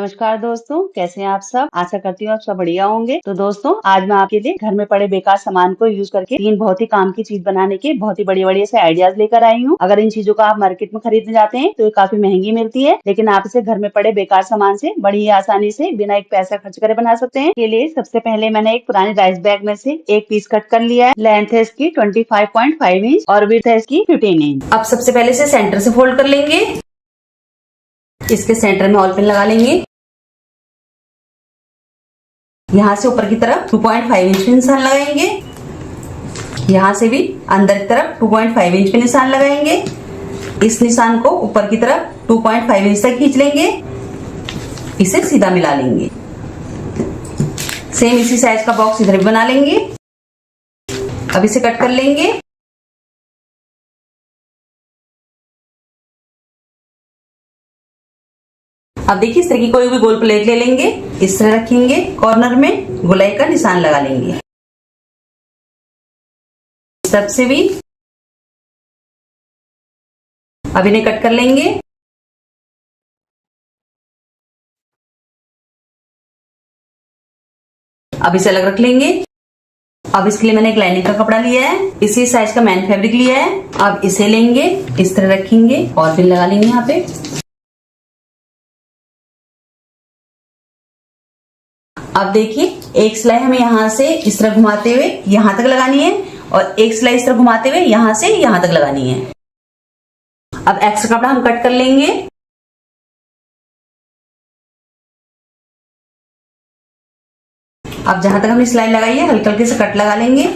नमस्कार दोस्तों, कैसे हैं आप सब। आशा करती हूँ आप सब बढ़िया होंगे। तो दोस्तों, आज मैं आपके लिए घर में पड़े बेकार सामान को यूज करके 3 बहुत ही काम की चीज बनाने के बहुत ही बड़ी से आइडियाज लेकर आई हूँ। अगर इन चीजों को आप मार्केट में खरीदने जाते हैं तो ये काफी महंगी मिलती है, लेकिन आप इसे घर में पड़े बेकार सामान से बड़ी ही आसानी से बिना एक पैसा खर्च करे बना सकते हैं। इसके लिए सबसे पहले मैंने एक पुराने राइस बैग में से एक पीस कट कर लिया है। लेंथ है इसकी 25.5 इंच और विड्थ है इसकी 15 इंच। अब सबसे पहले इसे सेंटर से फोल्ड कर लेंगे। इसके सेंटर में ऑल पिन लगा लेंगे। यहाँ से ऊपर की तरफ 2.5 इंच पे निशान लगाएंगे। यहाँ से भी अंदर की तरफ 2.5 इंच पे निशान लगाएंगे। इस निशान को ऊपर की तरफ 2.5 इंच तक खींच लेंगे। इसे सीधा मिला लेंगे। सेम इसी साइज का बॉक्स इधर भी बना लेंगे। अब इसे कट कर लेंगे। अब देखिए, इस तरह की कोई भी गोल प्लेट ले लेंगे। इस तरह रखेंगे, कॉर्नर में गोलाई का निशान लगा लेंगे। इस तरफ से भी अब इन्हें कट कर लेंगे। अब इसे अलग रख लेंगे। अब इसके लिए मैंने एक लाइनिंग का कपड़ा लिया है। इसी साइज का मैन फैब्रिक लिया है। अब इसे लेंगे, इस तरह रखेंगे और पिन लगा लेंगे यहाँ पे। अब देखिए, एक सिलाई हमें यहाँ से इस तरह घुमाते हुए यहाँ तक लगानी है और एक सिलाई इस तरह घुमाते हुए यहाँ से यहाँ तक लगानी है। अब एक्स्ट्रा कपड़ा हम कट कर लेंगे। अब जहां तक हमने सिलाई लगाई है हल्के हल्के से कट लगा लेंगे।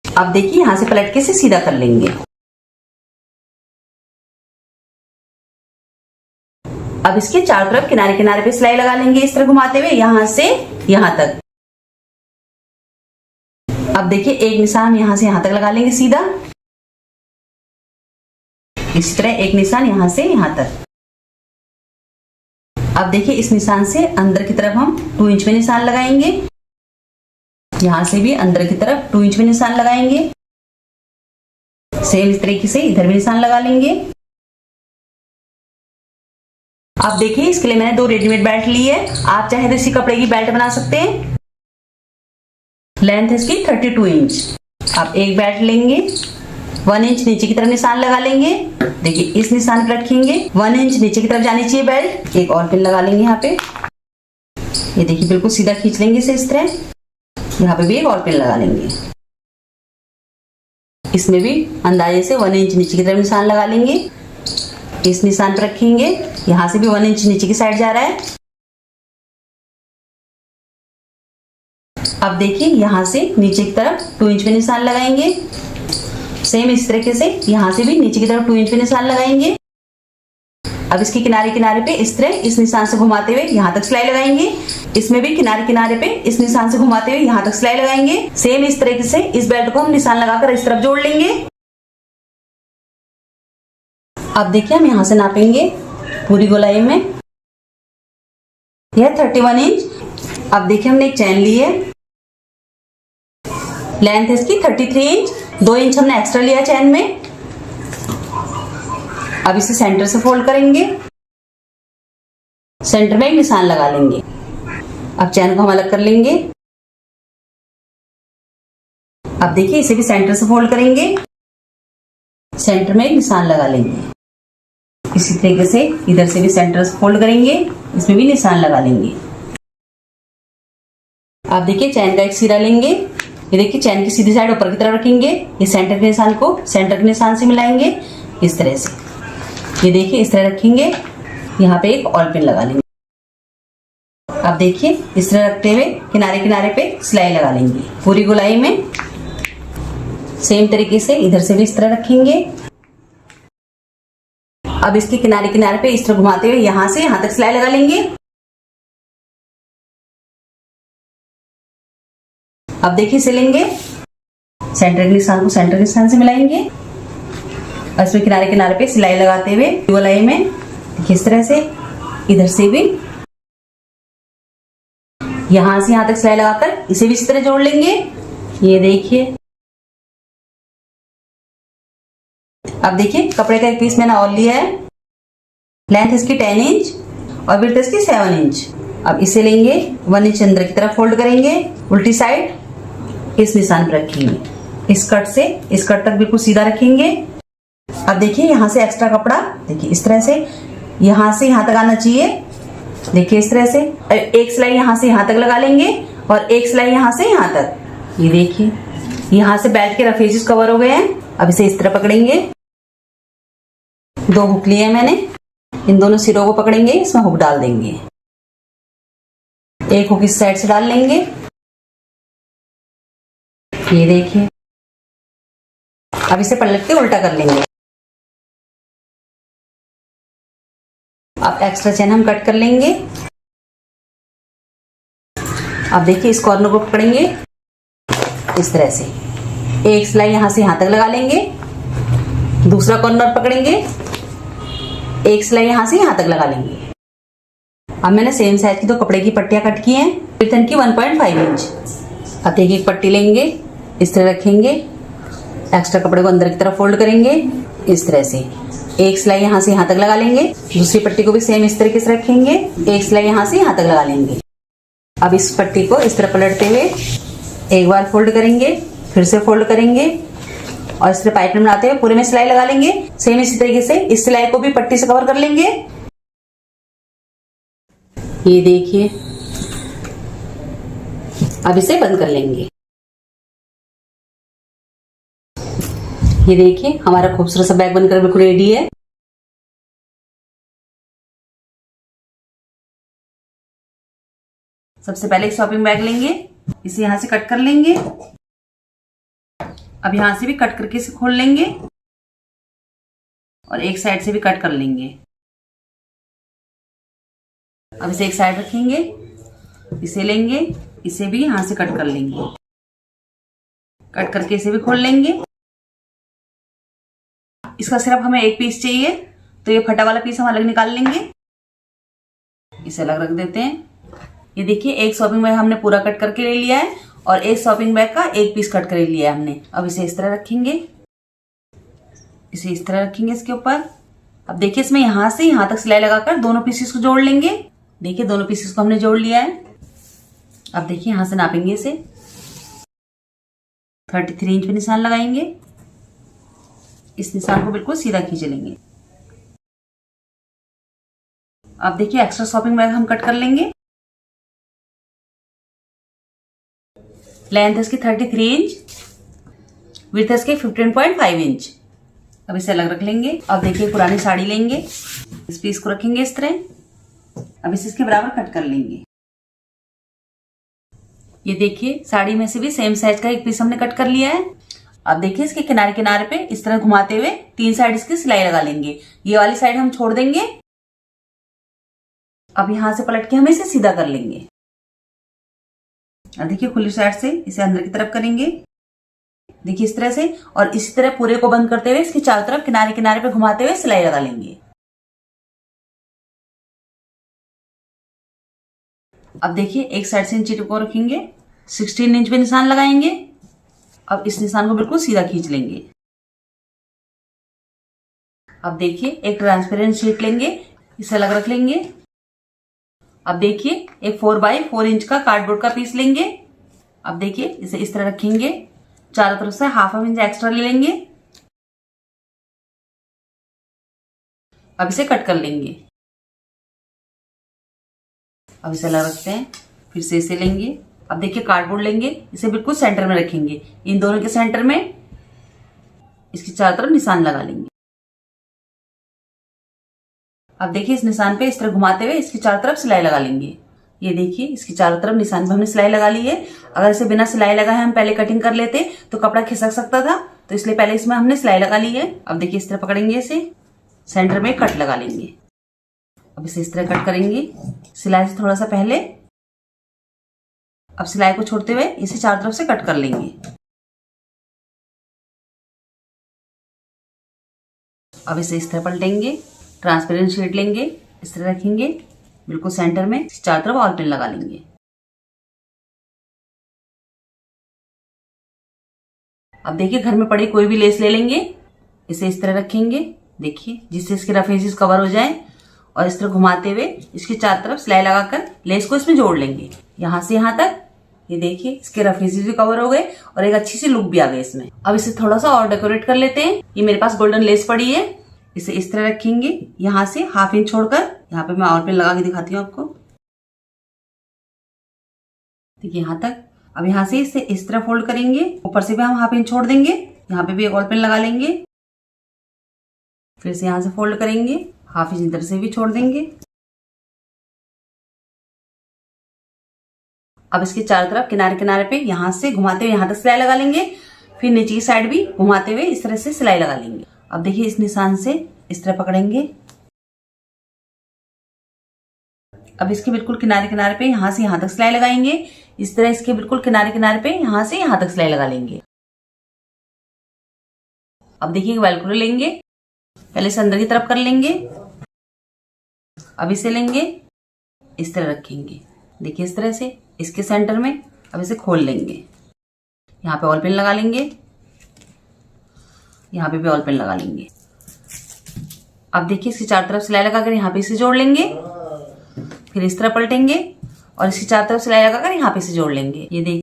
अब देखिए, यहां से पलट के से सीधा कर लेंगे। अब इसके चारों तरफ किनारे किनारे पे सिलाई लगा लेंगे, इस तरह घुमाते हुए यहां से यहां तक। अब देखिए, एक निशान यहां से यहां तक लगा लेंगे सीधा। इस तरह एक निशान यहां से यहां तक। अब देखिए, इस निशान से अंदर की तरफ हम 2 इंच में निशान लगाएंगे। यहां से भी अंदर की तरफ 2 इंच में निशान लगाएंगे। सेम इस तरीके से इधर भी निशान लगा लेंगे। अब देखिए, इसके लिए मैंने 2 रेडीमेड बेल्ट ली है। आप चाहे तो इसी कपड़े की बेल्ट बना सकते हैं। लेंथ इसकी 32 इंच। अब एक बेल्ट लेंगे, 1 इंच नीचे की तरफ निशान लगा लेंगे। देखिए, इस निशान पर रखेंगे, 1 इंच नीचे की तरफ जानी चाहिए बेल्ट। एक और पिन लगा लेंगे यहाँ पे। ये देखिए, बिल्कुल सीधा खींच लेंगे इसे इस तरह। यहाँ पे भी एक और पिन लगा लेंगे। इसमें भी अंदाजे से 1 इंच नीचे की तरफ निशान लगा लेंगे। इस निशान पर रखेंगे, यहां से भी 1 इंच नीचे की साइड जा रहा है। अब देखिए, यहां से नीचे की तरफ 2 इंच पे निशान लगाएंगे। सेम इस तरीके से यहां से भी नीचे की तरफ 2 इंच पे निशान लगाएंगे। अब इसके किनारे किनारे पे इस तरह इस निशान से घुमाते हुए यहां तक सिलाई लगाएंगे। इसमें भी किनारे किनारे पे इस निशान से घुमाते हुए यहां तक सिलाई लगाएंगे। सेम इस तरीके से इस बेल्ट को हम निशान लगाकर इस तरफ जोड़ लेंगे। अब देखिए, हम यहां से नापेंगे पूरी गोलाई में। यह 31 इंच। अब देखिए, हमने एक चैन ली है। लेंथ इसकी 33 इंच। 2 इंच हमने एक्स्ट्रा लिया चैन में। अब इसे सेंटर से फोल्ड करेंगे। सेंटर में एक निशान लगा लेंगे। अब चैन को हम अलग कर लेंगे। अब देखिए, इसे भी सेंटर से फोल्ड करेंगे। सेंटर में एक निशान लगा लेंगे। इसी तरीके से इधर से भी सेंटर से फोल्ड करेंगे। इसमें भी निशान लगा लेंगे। अब देखिए, चैन का एक सिरा लेंगे। ये देखिए, चैन की सीधी साइड ऊपर की तरफ रखेंगे। ये सेंटर के निशान को सेंटर के निशान से मिलाएंगे इस तरह से। ये देखिए, इस तरह रखेंगे। यहाँ पे एक और पिन लगा लेंगे। अब देखिए, इस तरह रखते हुए किनारे किनारे पे सिलाई लगा लेंगे पूरी गोलाई में। सेम तरीके से इधर से भी इस तरह रखेंगे। अब इसके किनारे किनारे पे इस तरह घुमाते हुए यहां से यहां तक सिलाई लगा लेंगे। अब देखिए, सिलेंगे। सेंटर के निशान को सेंटर के निशान से मिलाएंगे और इसमें किनारे किनारे पे सिलाई लगाते हुए गोलाई में इस तरह से इधर से भी यहां से यहां तक सिलाई लगाकर इसे भी इस तरह जोड़ लेंगे। ये देखिए, अब देखिए कपड़े का एक पीस मैंने और लिया है। लेंथ इसकी 10 इंच और विड्थ इसकी 7 इंच। अब इसे लेंगे, 1 इंच अंदर की तरफ फोल्ड करेंगे, उल्टी साइड इस निशान पर रखेंगे। इस कट से इस कट तक बिल्कुल सीधा रखेंगे। अब देखिए यहाँ से एक्स्ट्रा कपड़ा देखिए इस तरह से यहाँ से यहाँ तक आना चाहिए। देखिए इस तरह से एक सिलाई यहाँ से यहाँ तक लगा लेंगे और एक सिलाई यहाँ से यहाँ तक। ये देखिए यहाँ से बेल्ट के रफ एजेस कवर हो गए हैं। अब इसे इस तरह पकड़ेंगे। 2 हुक लिए हैं मैंने, इन दोनों सिरों को पकड़ेंगे, इसमें हुक डाल देंगे। एक हुक इस साइड से डाल लेंगे। ये देखिए अब इसे पलट के उल्टा कर लेंगे। अब एक्स्ट्रा चेन हम कट कर लेंगे। अब देखिए इस कॉर्नर को पकड़ेंगे इस तरह से, एक सिलाई यहां से यहां तक लगा लेंगे, दूसरा कॉर्नर पकड़ेंगे, एक सिलाई यहां से यहां तक लगा लेंगे। अब मैंने सेम साइज की 2 कपड़े की पट्टियां कट की हैं, विड्थ इनकी 1.5 इंच। अब देखिए एक पट्टी लेंगे, इस तरह रखेंगे, एक्स्ट्रा कपड़े को अंदर की तरफ फोल्ड करेंगे इस तरह से, एक सिलाई यहां से यहां तक लगा लेंगे, दूसरी पट्टी को भी सेम इस तरीके से रखेंगे, एक सिलाई यहां से यहां तक लगा लेंगे। अब इस पट्टी को इस तरह पलटते हुए एक बार फोल्ड करेंगे, फिर से फोल्ड करेंगे और इस तरह पाइपिंग बनाते हुए पूरे में सिलाई लगा लेंगे। सेम इसी तरीके से इस सिलाई को भी पट्टी से कवर कर लेंगे। ये देखिए अब इसे बंद कर लेंगे। ये देखिए हमारा खूबसूरत सा बैग बनकर बिल्कुल रेडी है। सबसे पहले एक शॉपिंग बैग लेंगे, इसे यहां से कट कर लेंगे। अब यहां से भी कट करके इसे खोल लेंगे और एक साइड से भी कट कर लेंगे। अब इसे एक साइड रखेंगे, इसे लेंगे, इसे भी यहां से कट कर लेंगे, कट करके इसे भी खोल लेंगे। इसका सिर्फ हमें एक पीस चाहिए, तो ये फटा वाला पीस हम अलग निकाल लेंगे, इसे अलग रख देते हैं। ये देखिए एक शॉपिंग बैग हमने पूरा कट करके ले लिया है और एक शॉपिंग बैग का एक पीस कट कर लिया है हमने। अब इसे इस तरह रखेंगे, इसे इस तरह रखेंगे इसके ऊपर। अब देखिए इसमें यहां से यहां तक सिलाई लगाकर दोनों पीसेस को जोड़ लेंगे। देखिए दोनों पीसेस को हमने जोड़ लिया है। अब देखिए यहां से नापेंगे इसे, 33 इंच पे निशान लगाएंगे। इस निशान को बिल्कुल सीधा खींच लेंगे। अब देखिए एक्स्ट्रा शॉपिंग बैग हम कट कर लेंगे। लेंथ इसकी 33 इंच, विड्थ इसकी 15.5 इंच। अब इसे अलग रख लेंगे। अब देखिए पुरानी साड़ी लेंगे, इस पीस को रखेंगे इस तरह। अब इसे इसके बराबर कट कर लेंगे। ये देखिए साड़ी में से भी सेम साइज का एक पीस हमने कट कर लिया है। अब देखिए इसके किनारे किनारे पे इस तरह घुमाते हुए 3 साइड इसकी सिलाई लगा लेंगे। ये वाली साइड हम छोड़ देंगे। अब यहां से पलट के हम इसे सीधा कर लेंगे। अब देखिए खुली साइड से इसे अंदर की तरफ करेंगे, देखिए इस तरह से, और इसी तरह पूरे को बंद करते हुए इसके चारों तरफ किनारे किनारे पे घुमाते हुए सिलाई लगा लेंगे। अब देखिए एक साइड से इंची को रखेंगे, 16 इंच पे निशान लगाएंगे। अब इस निशान को बिल्कुल सीधा खींच लेंगे। अब देखिए एक ट्रांसपेरेंट शीट लेंगे, इसे अलग रख लेंगे। अब देखिए एक 4x4 इंच का कार्डबोर्ड का पीस लेंगे। अब देखिए इसे इस तरह रखेंगे, चारों तरफ से हाफ इंच एक्स्ट्रा ले लेंगे। अब इसे कट कर लेंगे। अब इसे अलग रखते हैं, फिर से इसे लेंगे। अब देखिए कार्डबोर्ड लेंगे, इसे बिल्कुल सेंटर में रखेंगे। इन दोनों के सेंटर में इसकी चारों तरफ निशान लगा लेंगे। अब देखिए इस निशान पे इस तरह घुमाते हुए इसकी चारों तरफ सिलाई लगा लेंगे। ये देखिए इसकी चारों तरफ निशान पे हमने सिलाई लगा ली है। अगर इसे बिना सिलाई लगाए हम पहले कटिंग कर लेते तो कपड़ा खिसक सकता था, तो इसलिए पहले इसमें हमने सिलाई लगा ली है। अब देखिए इस तरह पकड़ेंगे, इसे सेंटर में कट लगा लेंगे। अब इसे इस तरह कट करेंगे सिलाई से थोड़ा सा पहले। अब सिलाई को छोड़ते हुए इसे चारों तरफ से कट कर लेंगे। अब इसे इस तरह पलटेंगे, ट्रांसपेरेंट शीट लेंगे, इस तरह रखेंगे बिल्कुल सेंटर में, चारों तरफ ऑल पिन लगा लेंगे। अब देखिए घर में पड़ी कोई भी लेस ले लेंगे, इसे इस तरह रखेंगे, देखिए, जिससे इसके रफ एजेस कवर हो जाएं, और इस तरह घुमाते हुए इसकी चारों तरफ सिलाई लगाकर लेस को इसमें जोड़ लेंगे, यहां से यहां तक। ये देखिए, इसके रफ एजेस भी कवर हो गए और एक अच्छी सी लुक भी आ गई इसमें। अब इसे थोड़ा सा और डेकोरेट कर लेते हैं। ये मेरे पास गोल्डन लेस पड़ी है, इसे इस तरह रखेंगे, यहां से ½ इंच छोड़कर। यहाँ पे मैं और पिन लगा के दिखाती हूँ आपको, देखिए यहां तक। अब यहाँ से इसे इस तरह फोल्ड करेंगे, ऊपर से भी हम ½ इंच छोड़ देंगे, यहाँ पे भी एक और पिन लगा लेंगे, फिर से यहां से फोल्ड करेंगे, ½ इंच इधर से भी छोड़ देंगे। अब इसके चारों तरफ किनारे किनारे पे यहां से घुमाते हुए यहां तक सिलाई लगा लेंगे, फिर नीचे की साइड भी घुमाते हुए इस तरह से सिलाई लगा लेंगे। अब देखिए, इस निशान से इस तरह पकड़ेंगे। अब इसके बिल्कुल किनारे किनारे पे यहां से यहां तक सिलाई लगाएंगे, इस तरह इसके बिल्कुल किनारे किनारे पे यहां से यहां तक सिलाई लगा लेंगे। अब देखिए, वेलक्रो लेंगे, पहले इसे अंदर की तरफ कर लेंगे। अब इसे लेंगे, इस तरह रखेंगे, देखिए इस तरह से इसके सेंटर में। अब इसे खोल लेंगे, यहाँ पे ऑल पिन लगा लेंगे, यहाँ पे भी ऑल पिन लगा लेंगे। अब देखिए, इसकी चारों तरफ सिलाई लगाकर यहाँ पे इसे जोड़ लेंगे, फिर इस तरह पलटेंगे और इसकी चारों तरफ सिलाई लगाकर यहाँ पे इसे जोड़ लेंगे। ये देखिए,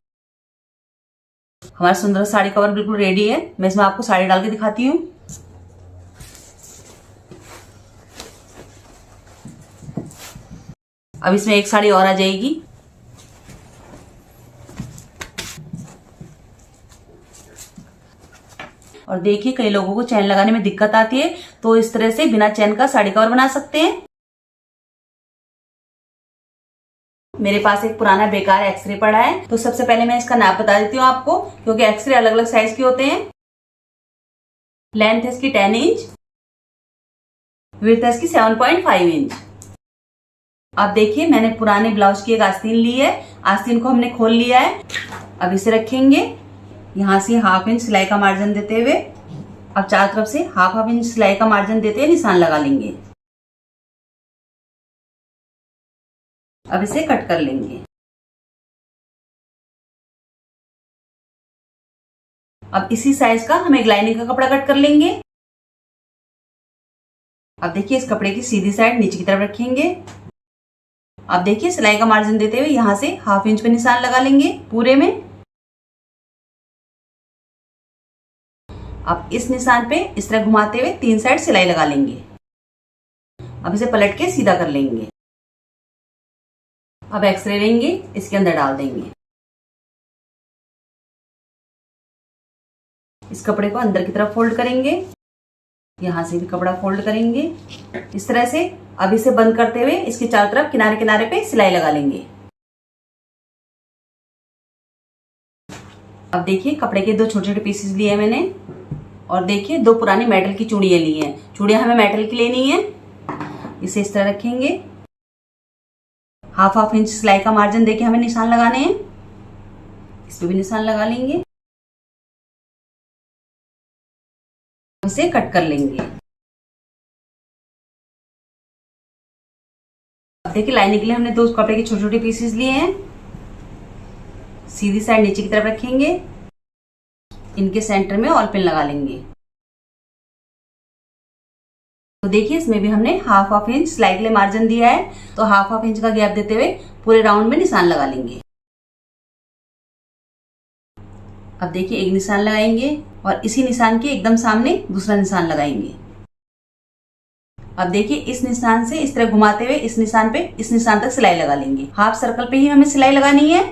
हमारा सुंदर साड़ी कवर बिल्कुल रेडी है। मैं इसमें आपको साड़ी डाल के दिखाती हूँ। अब इसमें एक साड़ी और आ जाएगी। और देखिए, कई लोगों को चैन लगाने में दिक्कत आती है, तो इस तरह से बिना चैन का साड़ी कवर बना सकते हैं। मेरे पास एक पुराना बेकार एक्सरे पड़ा है, तो सबसे पहले मैं इसका नाप बता देती हूँ आपको, क्योंकि एक्सरे अलग अलग साइज के होते हैं। लेंथ है इसकी 10 इंच, विड्थ है इसकी 7.5 इंच। अब देखिए, मैंने पुराने ब्लाउज की एक आस्तीन ली है, आस्तीन को हमने खोल लिया है। अब इसे रखेंगे, यहां से ½ इंच सिलाई का मार्जिन देते हुए, अब चारों तरफ से ½ इंच सिलाई का मार्जिन देते हुए निशान लगा लेंगे। अब इसे कट कर लेंगे। अब इसी साइज का हम एक लाइनिंग का कपड़ा कट कर लेंगे। अब देखिए, इस कपड़े की सीधी साइड नीचे की तरफ रखेंगे। अब देखिए, सिलाई का मार्जिन देते हुए यहां से ½ इंच पे निशान लगा लेंगे पूरे में। अब इस निशान पे इस तरह घुमाते हुए 3 साइड सिलाई लगा लेंगे। अब इसे पलट के सीधा कर लेंगे। अब एक्सरे लेंगे, इसके अंदर डाल देंगे। इस कपड़े को अंदर की तरफ फोल्ड करेंगे, यहां से भी कपड़ा फोल्ड करेंगे इस तरह से। अब इसे बंद करते हुए इसके चारों तरफ किनारे किनारे पे सिलाई लगा लेंगे। अब देखिए, कपड़े के 2 छोटे छोटे पीसेस लिए हैं मैंने, और देखिए 2 पुरानी मेटल की चूड़ियां ली हैं। चूड़ियां हमें मेटल की लेनी है। इसे इस तरह रखेंगे, ½ इंच सिलाई का मार्जिन देके हमें निशान लगाने हैं। इस पे भी निशान लगा लेंगे, इसे कट कर लेंगे। अब देखिए, लाइनिंग के लिए हमने 2 कपड़े के छोटे छोटे पीसेस लिए हैं। सीधी साइड नीचे की तरफ रखेंगे, इनके सेंटर में ऑल पिन लगा लेंगे। तो देखिए, इसमें भी हमने ½ इंच सिलाई के लिए मार्जिन दिया है, तो ½ इंच का गैप देते हुए पूरे राउंड में निशान लगा लेंगे। अब देखिए, एक निशान लगाएंगे और इसी निशान के एकदम सामने दूसरा निशान लगाएंगे। अब देखिए, इस निशान से इस तरह घुमाते हुए इस निशान पे इस निशान तक सिलाई लगा लेंगे। हाफ सर्कल पे ही हमें सिलाई लगानी है।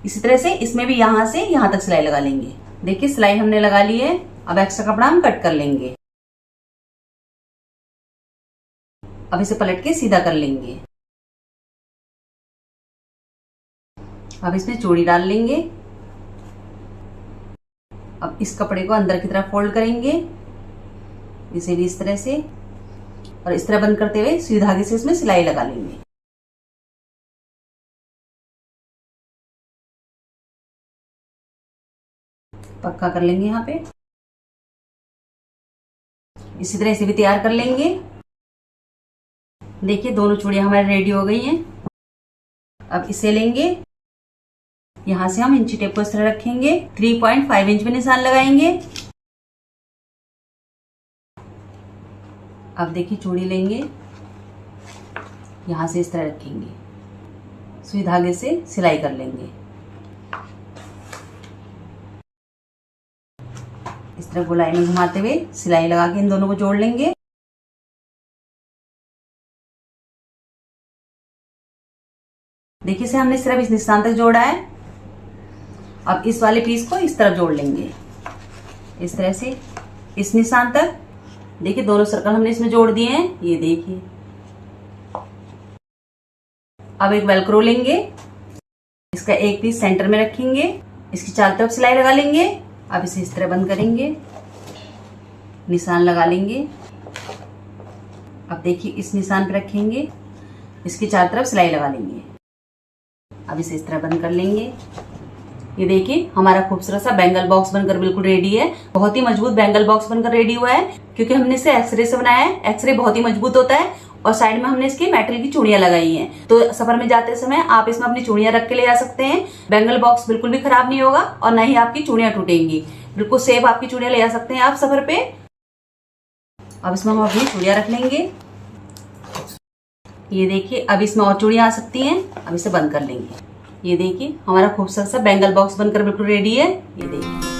इसी तरह से इसमें भी यहां से यहां तक सिलाई लगा लेंगे। देखिए, सिलाई हमने लगा ली है। अब एक्स्ट्रा कपड़ा हम कट कर लेंगे। अब इसे पलट के सीधा कर लेंगे। अब इसमें चूड़ी डाल लेंगे। अब इस कपड़े को अंदर की तरफ फोल्ड करेंगे, इसे भी इस तरह से, और इस तरह बंद करते हुए सुई धागे से इसमें सिलाई लगा लेंगे। पक्का कर लेंगे यहाँ पे। इसी तरह इसे भी तैयार कर लेंगे। देखिए, दोनों चूड़ियां हमारी रेडी हो गई हैं। अब इसे लेंगे, यहां से हम इंची टेप को इस तरह रखेंगे, 3.5 इंच में निशान लगाएंगे। अब देखिए चूड़ी लेंगे, यहाँ से इस तरह रखेंगे, सुई धागे से सिलाई कर लेंगे। इस तरह गोलाई में घुमाते हुए सिलाई लगा के इन दोनों को जोड़ लेंगे। देखिए इसे हमने सिर्फ इस निशान तक जोड़ा है। अब इस वाले पीस को इस तरफ जोड़ लेंगे, इस तरह से इस निशान तक। देखिए दोनों सर्कल हमने इसमें जोड़ दिए हैं, ये देखिए। अब एक वेलक्रो लेंगे, इसका एक पीस सेंटर में रखेंगे, इसकी चारों तरफ सिलाई लगा लेंगे। अब इसे इस तरह बंद करेंगे, निशान लगा लेंगे। अब देखिए इस निशान पे रखेंगे, इसकी चारों तरफ सिलाई लगा लेंगे। अब इसे इस तरह बंद कर लेंगे। ये देखिए हमारा खूबसूरत सा बैंगल बॉक्स बनकर बिल्कुल रेडी है। बहुत ही मजबूत बैंगल बॉक्स बनकर रेडी हुआ है, क्योंकि हमने इसे एक्सरे से बनाया है। एक्सरे बहुत ही मजबूत होता है और साइड में हमने इसकी मेटल की चूड़ियां लगाई हैं। तो सफर में जाते समय आप इसमें अपनी चूड़ियां रख के ले जा सकते हैं। बैंगल बॉक्स बिल्कुल भी खराब नहीं होगा और न ही आपकी चूड़ियां टूटेंगी। बिल्कुल सेफ आपकी चूड़ियां ले जा सकते हैं आप सफर पे। अब इसमें हम अपनी चूड़ियां रख लेंगे। ये देखिए अब इसमें और चूड़ियां आ सकती हैं। अब इसे बंद कर लेंगे। ये देखिए हमारा खूबसूरत सा बैंगल बॉक्स बनकर बिल्कुल रेडी है। ये देखिए।